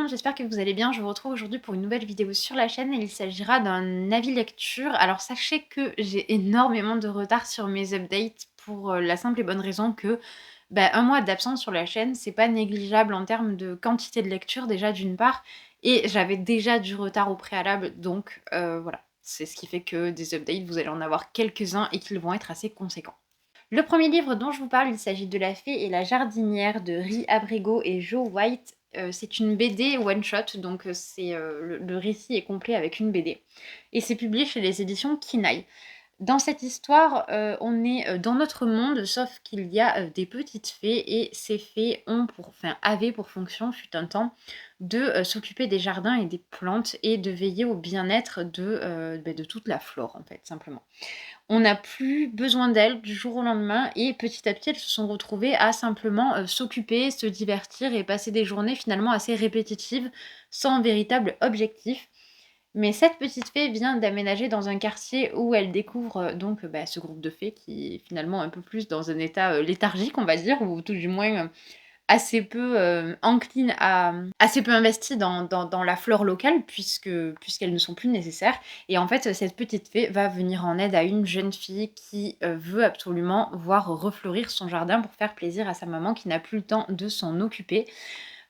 monde, j'espère que vous allez bien. Je vous retrouve aujourd'hui pour une nouvelle vidéo sur la chaîne et il s'agira d'un avis lecture. Alors sachez que j'ai énormément de retard sur mes updates pour la simple et bonne raison que un mois d'absence sur la chaîne, c'est pas négligeable en termes de quantité de lecture déjà d'une part, et j'avais déjà du retard au préalable, donc voilà. C'est ce qui fait que des updates, vous allez en avoir quelques-uns et qu'ils vont être assez conséquents. Le premier livre dont je vous parle, il s'agit de La Fée et la Jardinière de Ri Abrego et Joe White. C'est une BD one-shot, donc le récit est complet avec une BD. Et c'est publié chez les éditions Kinaï. Dans cette histoire, on est dans notre monde, sauf qu'il y a des petites fées, et ces fées avaient pour fonction, fut un temps, de s'occuper des jardins et des plantes et de veiller au bien-être de toute la flore, en fait, simplement. On n'a plus besoin d'elles du jour au lendemain et petit à petit, elles se sont retrouvées à simplement s'occuper, se divertir et passer des journées finalement assez répétitives, sans véritable objectif. Mais cette petite fée vient d'aménager dans un quartier où elle découvre ce groupe de fées qui est finalement un peu plus dans un état léthargique, on va dire, ou tout du moins assez peu encline à assez peu investie dans la flore locale puisqu'elles ne sont plus nécessaires. Et en fait, cette petite fée va venir en aide à une jeune fille qui veut absolument voir refleurir son jardin pour faire plaisir à sa maman qui n'a plus le temps de s'en occuper.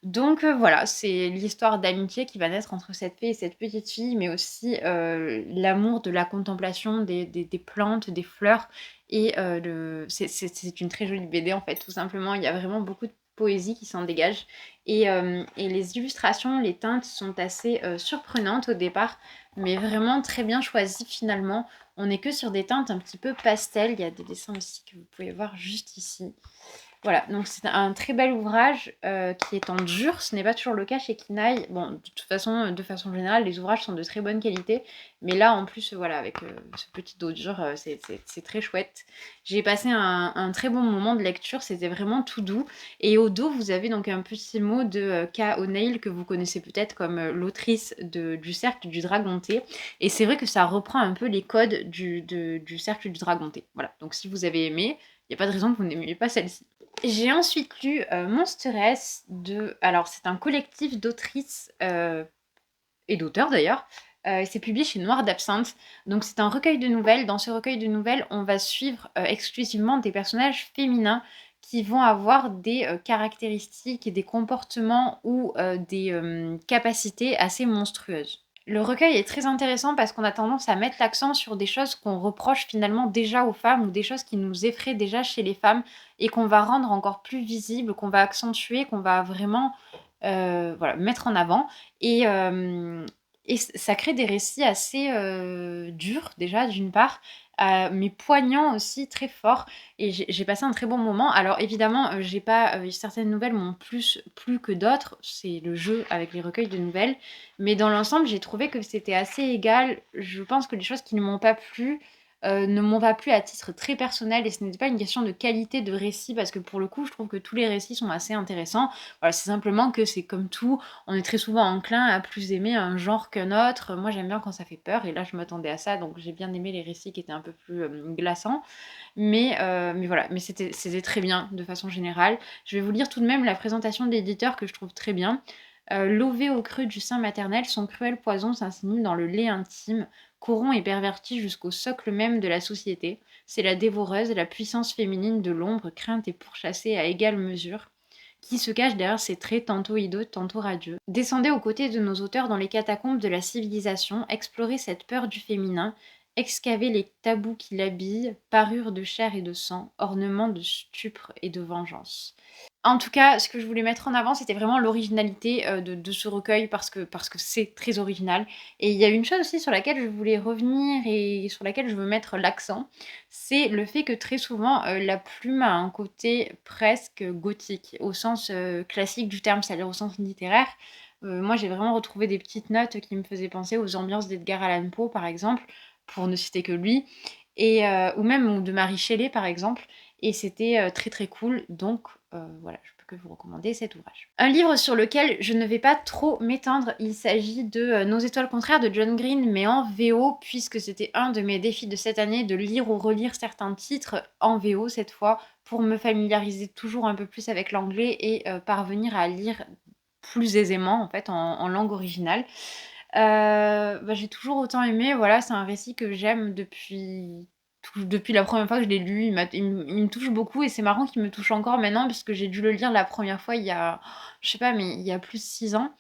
Donc voilà, c'est l'histoire d'amitié qui va naître entre cette fée et cette petite fille, mais aussi l'amour de la contemplation des plantes, des fleurs. Et c'est une très jolie BD en fait, tout simplement. Il y a vraiment beaucoup de poésie qui s'en dégage. Et les illustrations, les teintes sont assez surprenantes au départ, mais vraiment très bien choisies finalement. On n'est que sur des teintes un petit peu pastel. Il y a des dessins aussi que vous pouvez voir juste ici. Voilà, donc c'est un très bel ouvrage qui est en dur. Ce n'est pas toujours le cas chez Kinaï. Bon, de toute façon, de façon générale, les ouvrages sont de très bonne qualité. Mais là, en plus, voilà, avec ce petit dos dur, c'est très chouette. J'ai passé un très bon moment de lecture. C'était vraiment tout doux. Et au dos, vous avez donc un petit mot de K. O'Neill que vous connaissez peut-être comme l'autrice du Cercle du Dragonté. Et c'est vrai que ça reprend un peu les codes du Cercle du Dragonté. Voilà, donc si vous avez aimé, il n'y a pas de raison que vous n'aimiez pas celle-ci. J'ai ensuite lu Monsteress de... Alors, c'est un collectif d'autrices et d'auteurs d'ailleurs. C'est publié chez Noir d'Absinthe. Donc, c'est un recueil de nouvelles. Dans ce recueil de nouvelles, on va suivre exclusivement des personnages féminins qui vont avoir des caractéristiques et des comportements ou des capacités assez monstrueuses. Le recueil est très intéressant parce qu'on a tendance à mettre l'accent sur des choses qu'on reproche finalement déjà aux femmes ou des choses qui nous effraient déjà chez les femmes et qu'on va rendre encore plus visibles, qu'on va accentuer, qu'on va vraiment mettre en avant. Et, ça crée des récits assez durs déjà d'une part, mais poignants aussi, très forts. Et j'ai passé un très bon moment. Alors évidemment, j'ai pas, certaines nouvelles m'ont plus plu que d'autres. C'est le jeu avec les recueils de nouvelles. Mais dans l'ensemble, j'ai trouvé que c'était assez égal. Je pense que les choses qui ne m'ont pas plu ne m'ont pas plu à titre très personnel. Et ce n'était pas une question de qualité de récit, parce que pour le coup, je trouve que tous les récits sont assez intéressants. Voilà, c'est simplement que c'est comme tout. On est très souvent enclin à plus aimer un genre qu'un autre. Moi, j'aime bien quand ça fait peur. Et là, je m'attendais à ça. Donc, j'ai bien aimé les récits qui étaient un peu plus glaçants. Mais voilà, mais c'était très bien de façon générale. Je vais vous lire tout de même la présentation de l'éditeur que je trouve très bien. Lové au creux du sein maternel, son cruel poison s'insinue dans le lait intime, corrompt et perverti jusqu'au socle même de la société. C'est la dévoreuse, la puissance féminine de l'ombre, crainte et pourchassée à égale mesure, qui se cache derrière ses traits tantôt hideux, tantôt radieux. Descendez aux côtés de nos auteurs dans les catacombes de la civilisation, explorez cette peur du féminin, excavez les tabous qui l'habillent, parure de chair et de sang, ornement de stupre et de vengeance. En tout cas, ce que je voulais mettre en avant, c'était vraiment l'originalité de ce recueil parce que c'est très original. Et il y a une chose aussi sur laquelle je voulais revenir et sur laquelle je veux mettre l'accent, c'est le fait que très souvent, la plume a un côté presque gothique, au sens classique du terme, c'est-à-dire au sens littéraire. Moi, j'ai vraiment retrouvé des petites notes qui me faisaient penser aux ambiances d'Edgar Allan Poe, par exemple, pour ne citer que lui, ou même de Mary Shelley, par exemple. Et c'était très très cool, donc voilà, je peux que vous recommander cet ouvrage. Un livre sur lequel je ne vais pas trop m'étendre, il s'agit de Nos étoiles contraires de John Green, mais en VO, puisque c'était un de mes défis de cette année, de lire ou relire certains titres en VO cette fois, pour me familiariser toujours un peu plus avec l'anglais et parvenir à lire plus aisément en fait en langue originale. Bah, j'ai toujours autant aimé, voilà, c'est un récit que j'aime depuis la première fois que je l'ai lu, il me touche beaucoup et c'est marrant qu'il me touche encore maintenant parce que j'ai dû le lire la première fois il y a, je sais pas, mais il y a plus de 6 ans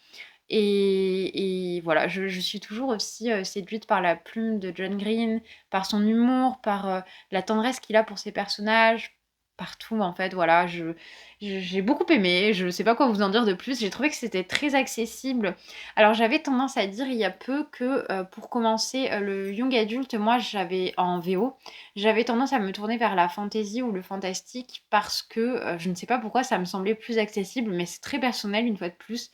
et voilà, je suis toujours aussi, séduite par la plume de John Green, par son humour, par, la tendresse qu'il a pour ses personnages, par tout en fait, voilà. J'ai beaucoup aimé, je sais pas quoi vous en dire de plus. J'ai trouvé que c'était très accessible. Alors j'avais tendance à dire il y a peu que, pour commencer, le young adulte, moi j'avais en VO, j'avais tendance à me tourner vers la fantasy ou le fantastique parce que, je ne sais pas pourquoi ça me semblait plus accessible, mais c'est très personnel une fois de plus.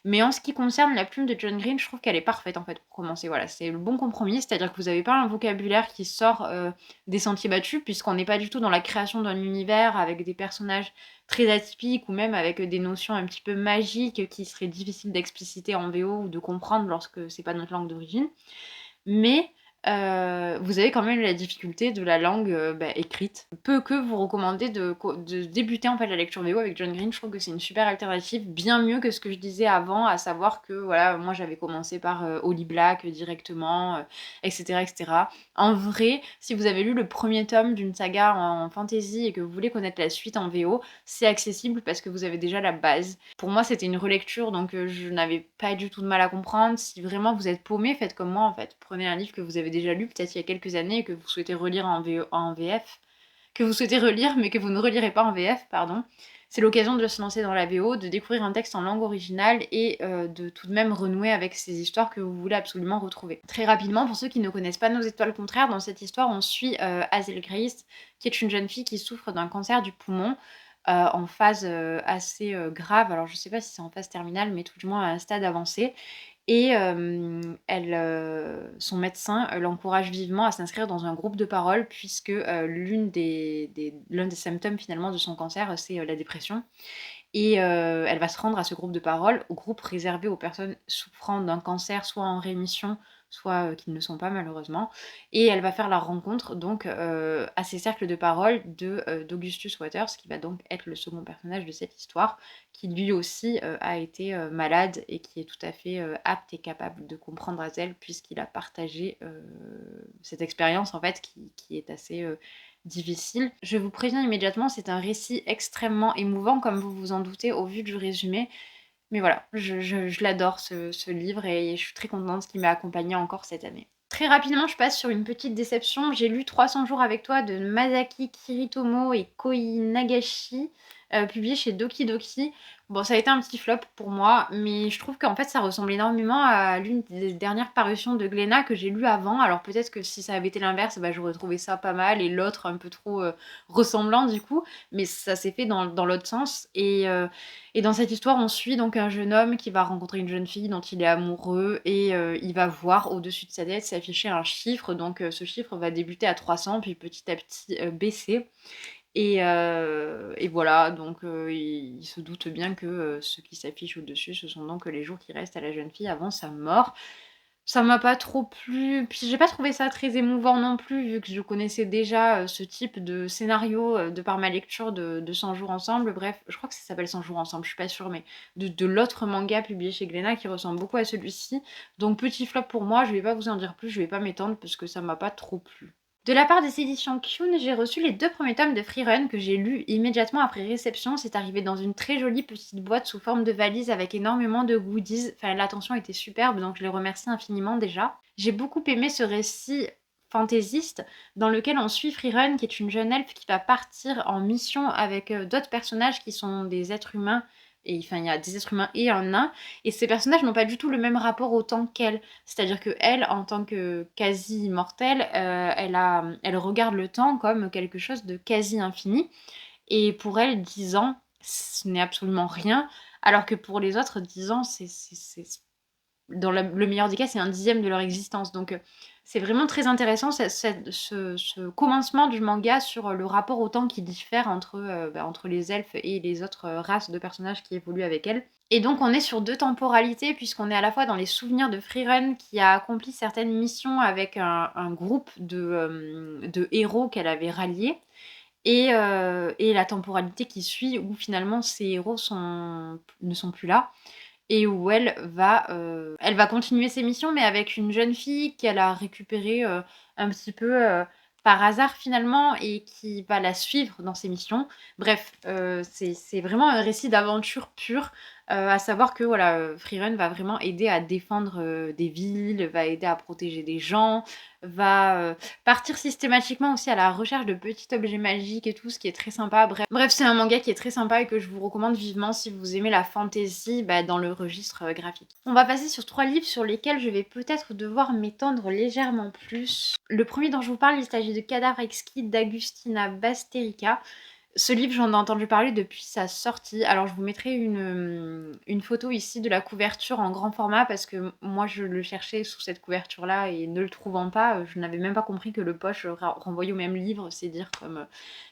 Mais en ce qui concerne la plume de John Green, je trouve qu'elle est parfaite en fait pour commencer. Voilà, c'est le bon compromis, c'est-à-dire que vous n'avez pas un vocabulaire qui sort des sentiers battus, puisqu'on n'est pas du tout dans la création d'un univers avec des personnages très atypiques ou même avec des notions un petit peu magiques qui seraient difficiles d'expliciter en VO ou de comprendre lorsque c'est pas notre langue d'origine. Mais vous avez quand même la difficulté de la langue, écrite. Peut que vous recommander de débuter, en fait, la lecture VO avec John Green. Je trouve que c'est une super alternative, bien mieux que ce que je disais avant, à savoir que, voilà, moi, j'avais commencé par, Holly Black, directement, et cetera et cetera. En vrai, si vous avez lu le premier tome d'une saga en fantasy et que vous voulez connaître la suite en VO, c'est accessible parce que vous avez déjà la base. Pour moi, c'était une relecture, donc je n'avais pas du tout de mal à comprendre. Si vraiment vous êtes paumé, faites comme moi en fait. Prenez un livre que vous avez déjà lu peut-être il y a quelques années et que vous souhaitez relire en VF, que vous souhaitez relire mais que vous ne relirez pas en VF, pardon. C'est l'occasion de se lancer dans la VO, de découvrir un texte en langue originale et de tout de même renouer avec ces histoires que vous voulez absolument retrouver. Très rapidement, pour ceux qui ne connaissent pas Nos étoiles contraires, dans cette histoire, on suit Hazel Grace, qui est une jeune fille qui souffre d'un cancer du poumon en phase assez grave. Alors, je sais pas si c'est en phase terminale, mais tout du moins à un stade avancé. Et son médecin l'encourage vivement à s'inscrire dans un groupe de parole, puisque l'un des symptômes finalement de son cancer, c'est la dépression. Et elle va se rendre à ce groupe de parole, au groupe réservé aux personnes souffrant d'un cancer, soit en rémission, soit qui ne le sont pas malheureusement. Et elle va faire la rencontre donc à ces cercles de parole d'Augustus Waters, qui va donc être le second personnage de cette histoire, qui lui aussi a été malade et qui est tout à fait apte et capable de comprendre Hazel, puisqu'il a partagé cette expérience en fait qui est assez difficile. Je vous préviens immédiatement, c'est un récit extrêmement émouvant, comme vous vous en doutez au vu du résumé. Mais voilà, je l'adore ce livre et je suis très contente qu'il m'a accompagnée encore cette année. Très rapidement, je passe sur une petite déception. J'ai lu 300 jours avec toi de Masaki Kiritomo et Koi Nagashi, publié chez Doki Doki. Bon, ça a été un petit flop pour moi, mais je trouve qu'en fait ça ressemble énormément à l'une des dernières parutions de Glénat que j'ai lu avant. Alors peut-être que si ça avait été l'inverse, bah, j'aurais trouvé ça pas mal et l'autre un peu trop ressemblant du coup, mais ça s'est fait dans l'autre sens. Et dans cette histoire, on suit donc un jeune homme qui va rencontrer une jeune fille dont il est amoureux et il va voir au-dessus de sa tête s'afficher un chiffre. Donc ce chiffre va débuter à 300 puis petit à petit baisser. Et voilà, donc il se doute bien que ce qui s'affiche au-dessus, ce sont donc les jours qui restent à la jeune fille avant sa mort. Ça m'a pas trop plu, puis j'ai pas trouvé ça très émouvant non plus, vu que je connaissais déjà ce type de scénario de par ma lecture de 100 jours ensemble. Bref, je crois que ça s'appelle 100 jours ensemble, je suis pas sûre, mais de l'autre manga publié chez Glénat qui ressemble beaucoup à celui-ci. Donc petit flop pour moi, je vais pas vous en dire plus, je vais pas m'étendre parce que ça m'a pas trop plu. De la part des éditions Kyun, j'ai reçu les 2 premiers tomes de Freerun que j'ai lus immédiatement après réception. C'est arrivé dans une très jolie petite boîte sous forme de valise avec énormément de goodies. Enfin, l'attention était superbe, donc je les remercie infiniment déjà. J'ai beaucoup aimé ce récit fantaisiste dans lequel on suit Freerun, qui est une jeune elfe qui va partir en mission avec d'autres personnages qui sont des êtres humains. Et enfin, il y a des êtres humains et un nain. Et ces personnages n'ont pas du tout le même rapport au temps qu'elle. C'est-à-dire que elle, en tant que quasi immortelle, elle regarde le temps comme quelque chose de quasi infini. Et pour elle, 10 ans, ce n'est absolument rien. Alors que pour les autres, 10 ans, dans le meilleur des cas, c'est un dixième de leur existence. Donc c'est vraiment très intéressant ce commencement du manga sur le rapport au temps qui diffère entre les elfes et les autres races de personnages qui évoluent avec elles. Et donc on est sur 2 temporalités, puisqu'on est à la fois dans les souvenirs de Freerun qui a accompli certaines missions avec un groupe de héros qu'elle avait ralliés, et la temporalité qui suit où finalement ces héros ne sont plus là et où elle va continuer ses missions, mais avec une jeune fille qu'elle a récupérée un petit peu par hasard finalement et qui va la suivre dans ses missions. Bref, c'est vraiment un récit d'aventure pure, à savoir que voilà, Freerun va vraiment aider à défendre des villes, va aider à protéger des gens, va partir systématiquement aussi à la recherche de petits objets magiques et tout, ce qui est très sympa. Bref, c'est un manga qui est très sympa et que je vous recommande vivement si vous aimez la fantasy dans le registre graphique. On va passer sur 3 livres sur lesquels je vais peut-être devoir m'étendre légèrement plus. Le premier dont je vous parle, il s'agit de Cadavre exquis d'Agustina Basterica. Ce livre, j'en ai entendu parler depuis sa sortie. Alors, je vous mettrai une photo ici de la couverture en grand format parce que moi, je le cherchais sous cette couverture-là et ne le trouvant pas, je n'avais même pas compris que le poche renvoyait au même livre. C'est dire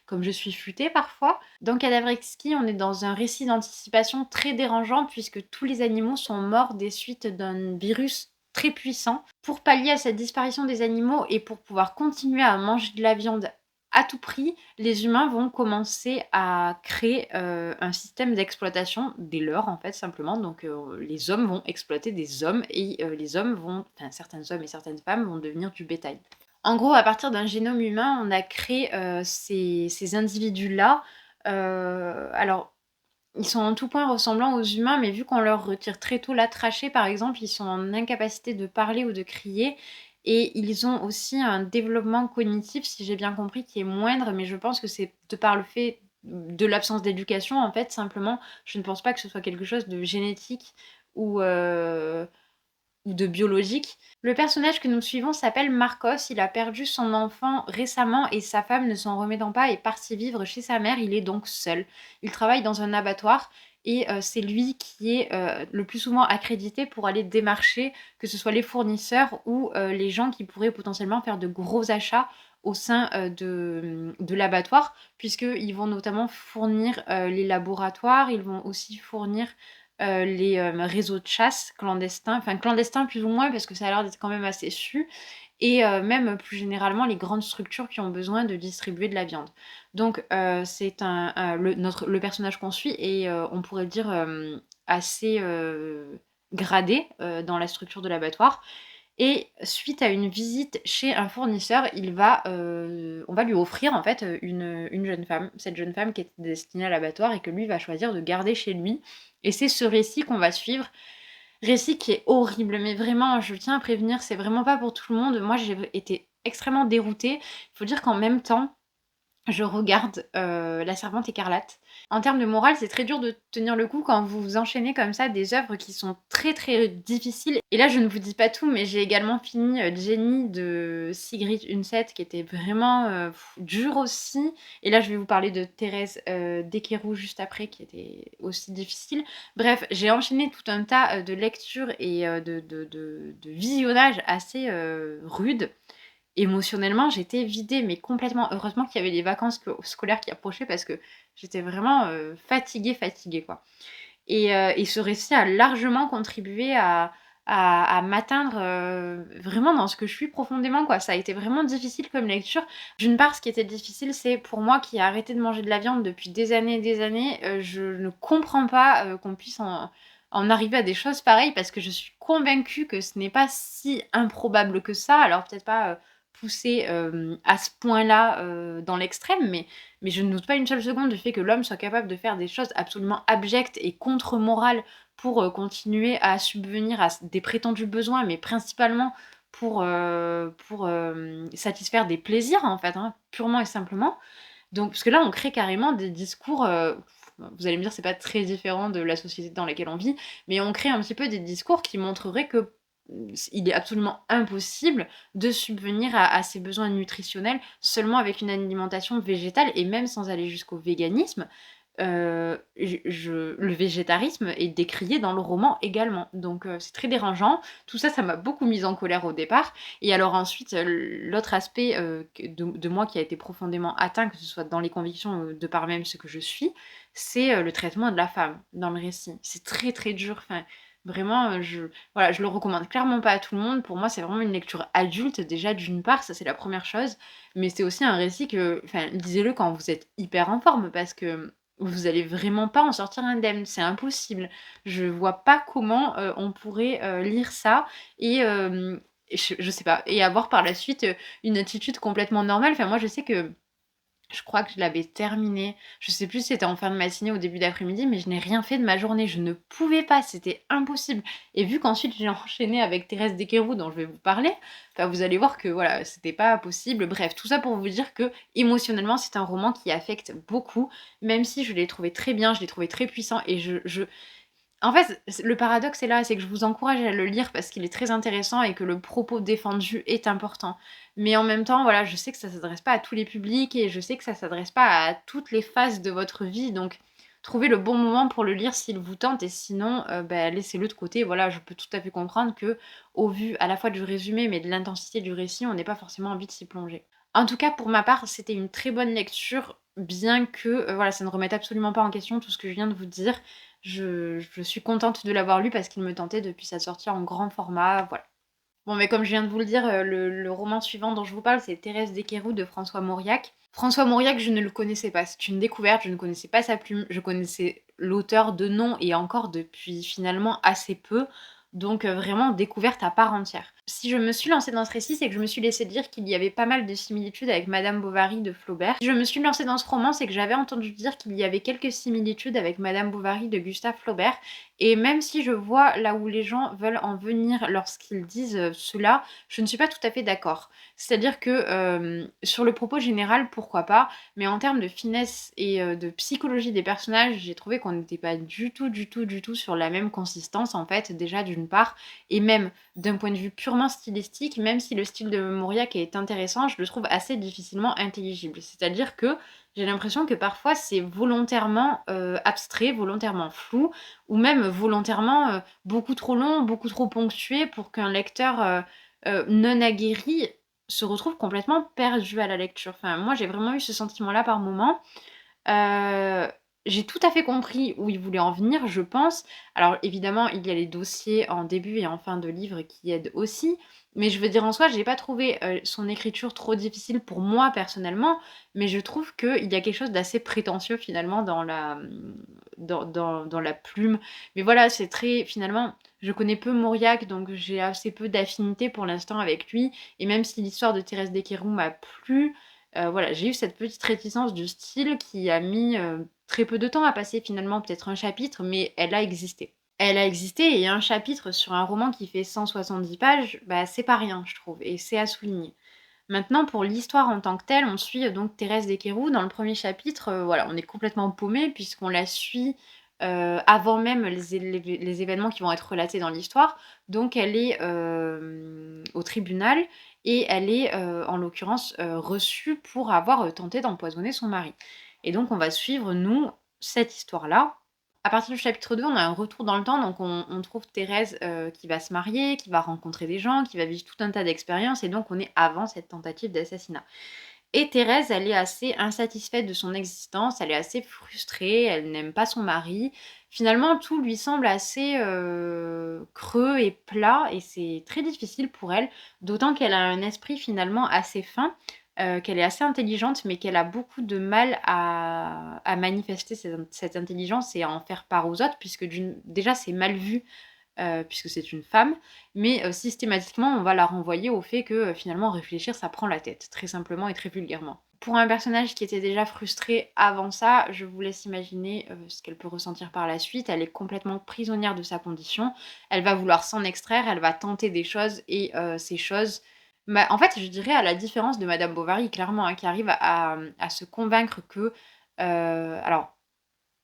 comme je suis futée parfois. Dans Cadavre exquis, on est dans un récit d'anticipation très dérangeant puisque tous les animaux sont morts des suites d'un virus très puissant. Pour pallier à cette disparition des animaux et pour pouvoir continuer à manger de la viande à tout prix, les humains vont commencer à créer un système d'exploitation des leurs, en fait, simplement. Donc, les hommes vont exploiter des hommes et certains hommes et certaines femmes vont devenir du bétail. En gros, à partir d'un génome humain, on a créé ces individus-là. Alors, ils sont en tout point ressemblants aux humains, mais vu qu'on leur retire très tôt la trachée, par exemple, ils sont en incapacité de parler ou de crier. Et ils ont aussi un développement cognitif, si j'ai bien compris, qui est moindre, mais je pense que c'est de par le fait de l'absence d'éducation, en fait, simplement. Je ne pense pas que ce soit quelque chose de génétique ou, euh, ou de biologique. Le personnage que nous suivons s'appelle Marcos, il a perdu son enfant récemment et sa femme, ne s'en remettant pas, est partie vivre chez sa mère, il est donc seul. Il travaille dans un abattoir et c'est lui qui est le plus souvent accrédité pour aller démarcher, que ce soit les fournisseurs ou les gens qui pourraient potentiellement faire de gros achats au sein de l'abattoir, puisqu'ils vont notamment fournir les laboratoires, ils vont aussi fournir les réseaux de chasse clandestins, enfin clandestins plus ou moins parce que ça a l'air d'être quand même assez su, et même plus généralement les grandes structures qui ont besoin de distribuer de la viande. Donc c'est le personnage qu'on suit et on pourrait dire assez gradé dans la structure de l'abattoir. Et suite à une visite chez un fournisseur, on va lui offrir en fait une jeune femme. Cette jeune femme qui est destinée à l'abattoir et que lui va choisir de garder chez lui. Et c'est ce récit qu'on va suivre. Récit qui est horrible, mais vraiment, je tiens à prévenir, c'est vraiment pas pour tout le monde. Moi, j'ai été extrêmement déroutée. Il faut dire qu'en même temps, je regarde La Servante écarlate. En termes de morale, c'est très dur de tenir le coup quand vous vous enchaînez comme ça des œuvres qui sont très très difficiles. Et là, je ne vous dis pas tout, mais j'ai également fini Jenny de Sigrid Undset, qui était vraiment dur aussi. Et là, je vais vous parler de Thérèse Desquerou juste après, qui était aussi difficile. Bref, j'ai enchaîné tout un tas de lectures et de visionnages assez rudes. Émotionnellement, j'étais vidée, mais complètement. Heureusement qu'il y avait les vacances scolaires qui approchaient parce que j'étais vraiment fatiguée, quoi. Et ce récit a largement contribué à m'atteindre vraiment dans ce que je suis profondément, quoi. Ça a été vraiment difficile comme lecture. D'une part, ce qui était difficile, c'est pour moi qui ai arrêté de manger de la viande depuis des années, je ne comprends pas qu'on puisse en arriver à des choses pareilles parce que je suis convaincue que ce n'est pas si improbable que ça. Alors peut-être pas poussé à ce point-là dans l'extrême, mais je ne doute pas une seule seconde du fait que l'homme soit capable de faire des choses absolument abjectes et contre-morales pour continuer à subvenir à des prétendus besoins, mais principalement pour satisfaire des plaisirs, en fait, hein, purement et simplement. Donc, parce que là, on crée carrément des discours. Vous allez me dire, c'est pas très différent de la société dans laquelle on vit, mais on crée un petit peu des discours qui montreraient que il est absolument impossible de subvenir à ses besoins nutritionnels seulement avec une alimentation végétale et même sans aller jusqu'au véganisme. Le végétarisme est décrié dans le roman également. Donc c'est très dérangeant. Tout ça, ça m'a beaucoup mise en colère au départ. Et alors ensuite, l'autre aspect de moi qui a été profondément atteint, que ce soit dans les convictions de par même ce que je suis, c'est le traitement de la femme dans le récit. C'est très très dur. Enfin, Vraiment, voilà, je le recommande clairement pas à tout le monde. Pour moi, c'est vraiment une lecture adulte, déjà, d'une part, ça c'est la première chose, mais c'est aussi un récit que enfin, lisez-le quand vous êtes hyper en forme parce que vous allez vraiment pas en sortir indemne, c'est impossible. Je vois pas comment, on pourrait, lire ça et je sais pas et avoir par la suite, une attitude complètement normale. Enfin, moi, je sais que je crois que je l'avais terminé. Je sais plus si c'était en fin de matinée ou début d'après-midi, mais je n'ai rien fait de ma journée. Je ne pouvais pas, c'était impossible. Et vu qu'ensuite j'ai enchaîné avec Thérèse Desquerroux, dont je vais vous parler, enfin, vous allez voir que voilà, c'était pas possible. Bref, tout ça pour vous dire que émotionnellement, c'est un roman qui affecte beaucoup, même si je l'ai trouvé très bien, je l'ai trouvé très puissant et en fait, le paradoxe est là, c'est que je vous encourage à le lire parce qu'il est très intéressant et que le propos défendu est important. Mais en même temps, voilà, je sais que ça s'adresse pas à tous les publics et je sais que ça s'adresse pas à toutes les phases de votre vie. Donc, trouvez le bon moment pour le lire s'il vous tente et sinon, bah, laissez-le de côté. Voilà, je peux tout à fait comprendre que, au vu à la fois du résumé mais de l'intensité du récit, on n'ait pas forcément envie de s'y plonger. En tout cas, pour ma part, c'était une très bonne lecture, bien que, voilà, ça ne remette absolument pas en question tout ce que je viens de vous dire. Je suis contente de l'avoir lu parce qu'il me tentait depuis sa sortie en grand format, voilà. Bon, mais comme je viens de vous le dire, le roman suivant dont je vous parle, c'est Thérèse Desquerroux de François Mauriac. François Mauriac, je ne le connaissais pas, c'est une découverte, je ne connaissais pas sa plume, je connaissais l'auteur de nom et encore depuis finalement assez peu, donc vraiment découverte à part entière. Si je me suis lancée dans ce récit, c'est que je me suis laissé dire qu'il y avait pas mal de similitudes avec Madame Bovary de Flaubert. Si je me suis lancée dans ce roman, c'est que j'avais entendu dire qu'il y avait quelques similitudes avec Madame Bovary de Gustave Flaubert, et même si je vois là où les gens veulent en venir lorsqu'ils disent cela, je ne suis pas tout à fait d'accord. C'est-à-dire que sur le propos général, pourquoi pas, mais en termes de finesse et de psychologie des personnages, j'ai trouvé qu'on n'était pas du tout sur la même consistance en fait, déjà d'une part, et même d'un point de vue purement stylistique, même si le style de Mauriac est intéressant, je le trouve assez difficilement intelligible. C'est-à-dire que j'ai l'impression que parfois c'est volontairement abstrait, volontairement flou, ou même volontairement beaucoup trop long, beaucoup trop ponctué pour qu'un lecteur non aguerri se retrouve complètement perdu à la lecture. Enfin, moi j'ai vraiment eu ce sentiment-là par moment. Heu, j'ai tout à fait compris où il voulait en venir, je pense. Alors évidemment, il y a les dossiers en début et en fin de livre qui aident aussi, mais je veux dire en soi, j'ai pas trouvé, son écriture trop difficile pour moi personnellement, mais je trouve qu'il y a quelque chose d'assez prétentieux finalement dans dans la plume. Mais voilà, c'est très finalement, je connais peu Mauriac, donc j'ai assez peu d'affinité pour l'instant avec lui et même si l'histoire de Thérèse Desquerroux m'a plu, voilà, j'ai eu cette petite réticence du style qui a mis, très peu de temps à passer finalement, peut-être un chapitre, mais elle a existé. Elle a existé et un chapitre sur un roman qui fait 170 pages, bah, c'est pas rien, je trouve et c'est à souligner. Maintenant pour l'histoire en tant que telle, on suit, donc Thérèse Desquerroux. Dans le premier chapitre, voilà, on est complètement paumé puisqu'on la suit, avant même les événements qui vont être relatés dans l'histoire. Donc elle est, au tribunal et elle est, en l'occurrence, reçue pour avoir, tenté d'empoisonner son mari. Et donc on va suivre, nous, cette histoire-là. À partir du chapitre 2, on a un retour dans le temps, donc on trouve Thérèse qui va se marier, qui va rencontrer des gens, qui va vivre tout un tas d'expériences, et donc on est avant cette tentative d'assassinat. Et Thérèse, elle est assez insatisfaite de son existence, elle est assez frustrée, elle n'aime pas son mari. Finalement, tout lui semble assez creux et plat, et c'est très difficile pour elle, d'autant qu'elle a un esprit finalement assez fin, qu'elle est assez intelligente, mais qu'elle a beaucoup de mal à manifester cette intelligence et à en faire part aux autres, puisque déjà c'est mal vu puisque c'est une femme, mais systématiquement, on va la renvoyer au fait que finalement, réfléchir, ça prend la tête, très simplement et très vulgairement. Pour un personnage qui était déjà frustré avant ça, je vous laisse imaginer ce qu'elle peut ressentir par la suite. Elle est complètement prisonnière de sa condition. Elle va vouloir s'en extraire, elle va tenter des choses et ces choses. En fait, je dirais à la différence de Madame Bovary, clairement, hein, qui arrive à se convaincre que. Alors,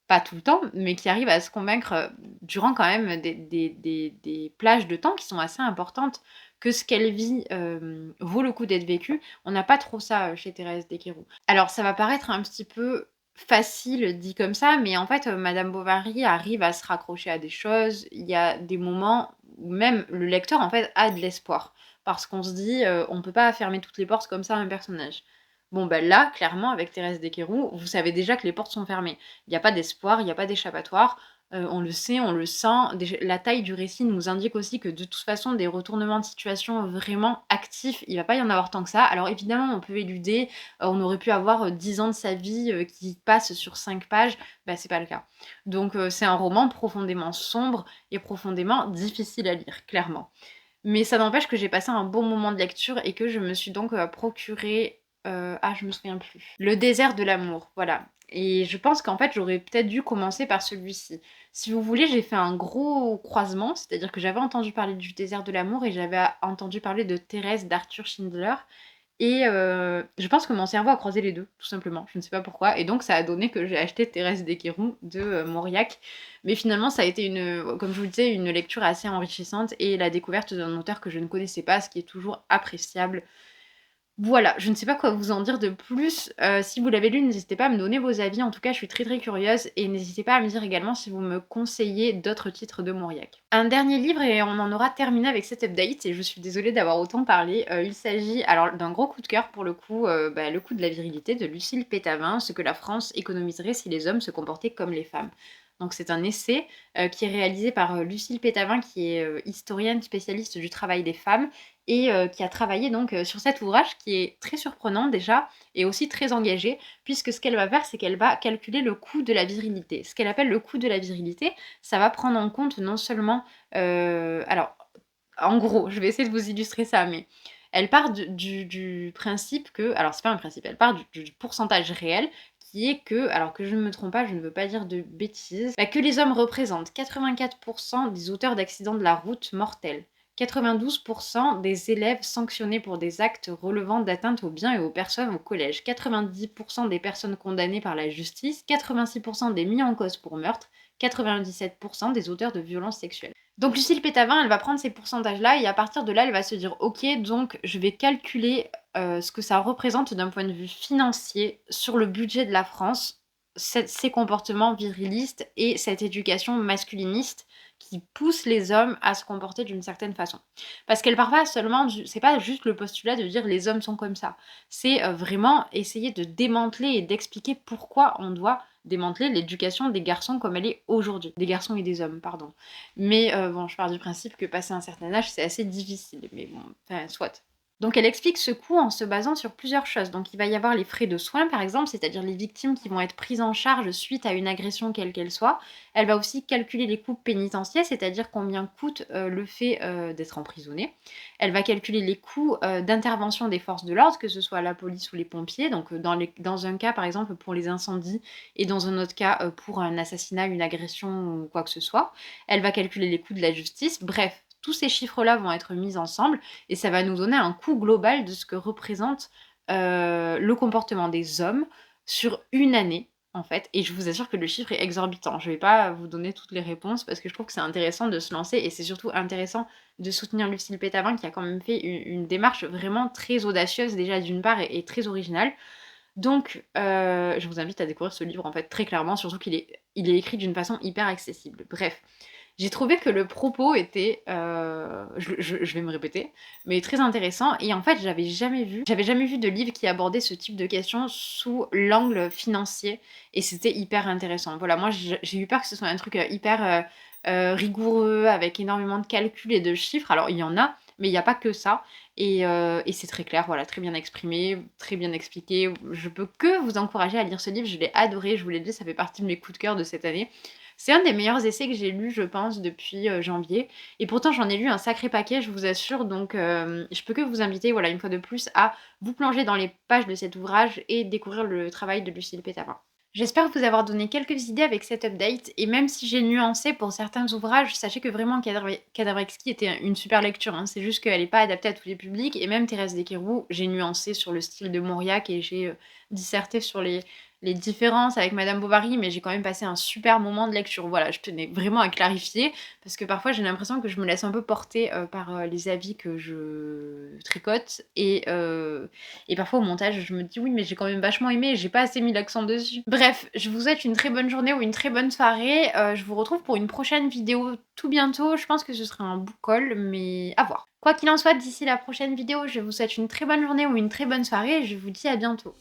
pas tout le temps, mais qui arrive à se convaincre, durant quand même des plages de temps qui sont assez importantes, que ce qu'elle vit, vaut le coup d'être vécu. On n'a pas trop ça, chez Thérèse Desquerroux. Alors ça va paraître un petit peu facile dit comme ça, mais en fait, Madame Bovary arrive à se raccrocher à des choses. Il y a des moments où même le lecteur, en fait, a de l'espoir. Parce qu'on se dit, «On peut pas fermer toutes les portes comme ça à un personnage». Bon, bah, là, clairement, avec Thérèse Desquerroux, vous savez déjà que les portes sont fermées. Il y a pas d'espoir, il y a pas d'échappatoire. On le sait, on le sent. Déjà, la taille du récit nous indique aussi que de toute façon, des retournements de situation vraiment actifs, il va pas y en avoir tant que ça. Alors évidemment, on peut éluder, on aurait pu avoir 10 ans de sa vie qui passent sur 5 pages, bah c'est pas le cas. Donc c'est un roman profondément sombre et profondément difficile à lire, clairement. Mais ça n'empêche que j'ai passé un bon moment de lecture et que je me suis donc procuré. Ah, je me souviens plus. Le désert de l'amour, voilà. Et je pense qu'en fait, j'aurais peut-être dû commencer par celui-ci. Si vous voulez, j'ai fait un gros croisement, c'est-à-dire que j'avais entendu parler du désert de l'amour et j'avais entendu parler de Thérèse d'Arthur Schindler. Et je pense que mon cerveau a croisé les deux, tout simplement. Je ne sais pas pourquoi. Et donc, ça a donné que j'ai acheté Thérèse Desquéroux de Mauriac. Mais finalement, ça a été, comme je vous le disais, une lecture assez enrichissante et la découverte d'un auteur que je ne connaissais pas, ce qui est toujours appréciable. Voilà, je ne sais pas quoi vous en dire de plus. Si vous l'avez lu, n'hésitez pas à me donner vos avis. En tout cas, je suis très très curieuse. Et n'hésitez pas à me dire également si vous me conseillez d'autres titres de Mauriac. Un dernier livre et on en aura terminé avec cette update. Et je suis désolée d'avoir autant parlé. Il s'agit alors d'un gros coup de cœur pour le coup, le coup de la virilité de Lucille Pétavin, ce que la France économiserait si les hommes se comportaient comme les femmes. Donc c'est un essai qui est réalisé par Lucille Pétavin, qui est historienne spécialiste du travail des femmes et qui a travaillé donc sur cet ouvrage qui est très surprenant déjà et aussi très engagé, puisque ce qu'elle va faire, c'est qu'elle va calculer le coût de la virilité. Ce qu'elle appelle le coût de la virilité, ça va prendre en compte non seulement... alors, en gros, je vais essayer de vous illustrer ça, mais elle part du principe que... Alors, c'est pas un principe, elle part du pourcentage réel qui est que, alors que je ne me trompe pas, je ne veux pas dire de bêtises, que les hommes représentent 84% des auteurs d'accidents de la route mortels, 92% des élèves sanctionnés pour des actes relevant d'atteinte aux biens et aux personnes au collège, 90% des personnes condamnées par la justice, 86% des mis en cause pour meurtre, 97% des auteurs de violences sexuelles. Donc Lucille Pétavin, elle va prendre ces pourcentages-là et à partir de là, elle va se dire ok, donc je vais calculer ce que ça représente d'un point de vue financier sur le budget de la France, ces comportements virilistes et cette éducation masculiniste qui pousse les hommes à se comporter d'une certaine façon. Parce qu'elle part pas seulement c'est pas juste le postulat de dire les hommes sont comme ça. C'est vraiment essayer de démanteler et d'expliquer pourquoi on doit démanteler l'éducation des garçons comme elle est aujourd'hui. Des garçons et des hommes, pardon. Mais bon, je pars du principe que passer un certain âge, c'est assez difficile. Mais bon, enfin, soit. Donc elle explique ce coût en se basant sur plusieurs choses. Donc il va y avoir les frais de soins par exemple, c'est-à-dire les victimes qui vont être prises en charge suite à une agression quelle qu'elle soit. Elle va aussi calculer les coûts pénitentiaires, c'est-à-dire combien coûte le fait d'être emprisonné. Elle va calculer les coûts d'intervention des forces de l'ordre, que ce soit la police ou les pompiers. Donc dans un cas par exemple pour les incendies et dans un autre cas pour un assassinat, une agression ou quoi que ce soit. Elle va calculer les coûts de la justice. Bref, tous ces chiffres-là vont être mis ensemble et ça va nous donner un coût global de ce que représente le comportement des hommes sur une année, en fait. Et je vous assure que le chiffre est exorbitant. Je ne vais pas vous donner toutes les réponses parce que je trouve que c'est intéressant de se lancer et c'est surtout intéressant de soutenir Lucille Pétavin qui a quand même fait une démarche vraiment très audacieuse déjà d'une part et très originale. Donc, je vous invite à découvrir ce livre en fait très clairement, surtout qu'il est écrit d'une façon hyper accessible. Bref, j'ai trouvé que le propos était, je vais me répéter, mais très intéressant. Et en fait, j'avais jamais vu de livre qui abordait ce type de questions sous l'angle financier. Et c'était hyper intéressant. Voilà, moi j'ai eu peur que ce soit un truc hyper rigoureux, avec énormément de calculs et de chiffres. Alors il y en a, mais il n'y a pas que ça. Et c'est très clair, voilà, très bien exprimé, très bien expliqué. Je peux que vous encourager à lire ce livre, je l'ai adoré, je vous l'ai dit, ça fait partie de mes coups de cœur de cette année. C'est un des meilleurs essais que j'ai lu, je pense, depuis janvier. Et pourtant, j'en ai lu un sacré paquet, je vous assure. Donc, je peux que vous inviter, voilà, une fois de plus, à vous plonger dans les pages de cet ouvrage et découvrir le travail de Lucille Pétavin. J'espère vous avoir donné quelques idées avec cette update, et même si j'ai nuancé pour certains ouvrages, sachez que vraiment Cadavre exquis était une super lecture, hein. C'est juste qu'elle n'est pas adaptée à tous les publics, et même Thérèse Desquéroux, j'ai nuancé sur le style de Mauriac et j'ai disserté sur les différences avec Madame Bovary, mais j'ai quand même passé un super moment de lecture. Voilà, je tenais vraiment à clarifier, parce que parfois j'ai l'impression que je me laisse un peu porter par les avis que je tricote, et parfois au montage je me dis oui mais j'ai quand même vachement aimé, j'ai pas assez mis l'accent dessus. Bref, je vous souhaite une très bonne journée ou une très bonne soirée, je vous retrouve pour une prochaine vidéo tout bientôt, je pense que ce sera un book haul, mais à voir. Quoi qu'il en soit, d'ici la prochaine vidéo, je vous souhaite une très bonne journée ou une très bonne soirée et je vous dis à bientôt.